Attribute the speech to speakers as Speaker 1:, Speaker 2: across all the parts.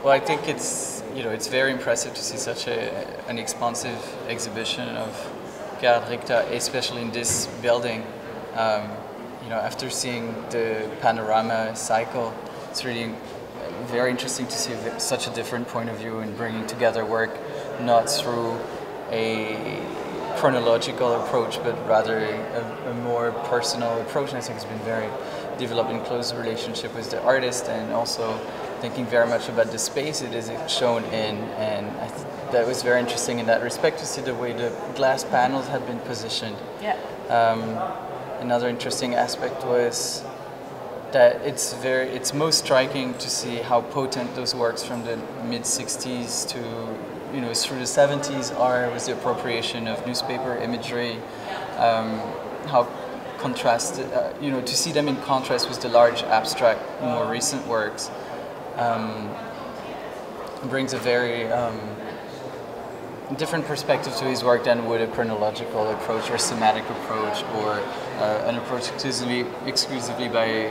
Speaker 1: Well, I think it's very impressive to see such an expansive exhibition of Gerhard Richter, especially in this building. After seeing the panorama cycle, it's really very interesting to see such a different point of view in bringing together work, not through a chronological approach, but rather a more personal approach. And I think it's been very developed in close relationship with the artist, and also thinking very much about the space it is shown in. And that was very interesting in that respect, to see the way the glass panels had been positioned.
Speaker 2: Yeah.
Speaker 1: Another interesting aspect was that it's most striking to see how potent those works from the mid-60s to through the 70s are, with the appropriation of newspaper imagery, how contrasted, to see them in contrast with the large abstract, more recent works, brings a very different perspective to his work than would a chronological approach or thematic approach, or an approach exclusively by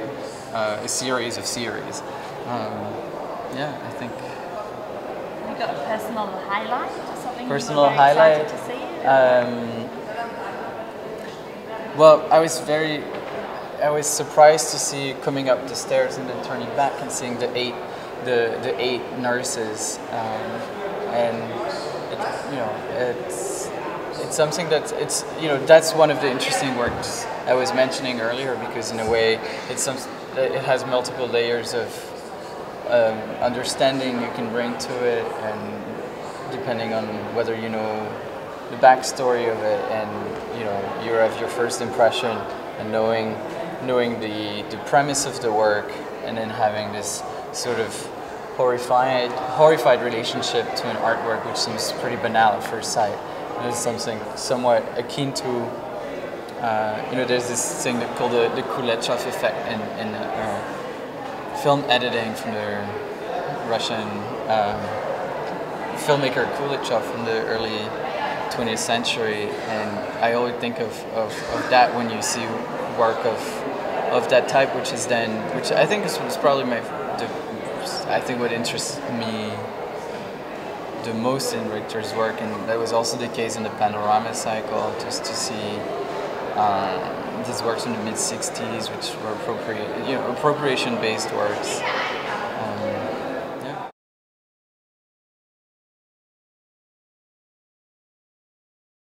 Speaker 1: a series of series. I think.
Speaker 2: You got a personal highlight or something?
Speaker 1: Personal
Speaker 2: you were very
Speaker 1: highlight.
Speaker 2: excited to see?
Speaker 1: Well, I was surprised to see coming up the stairs and then turning back and seeing the eight nurses, and it's something that's one of the interesting works I was mentioning earlier, because in a way it has multiple layers of understanding you can bring to it, and depending on whether you know the backstory of it, and you have your first impression, and knowing the premise of the work, and then having this sort of horrified relationship to an artwork which seems pretty banal at first sight. And it's something somewhat akin to there's this thing called the Kuleshov effect in film editing from the Russian filmmaker Kuleshov from the early 20th century, and I always think of that when you see work of that type, which I think is probably I think what interests me the most in Richter's work, and that was also the case in the panorama cycle, just to see these works from the mid-60s, which were appropriation-based works.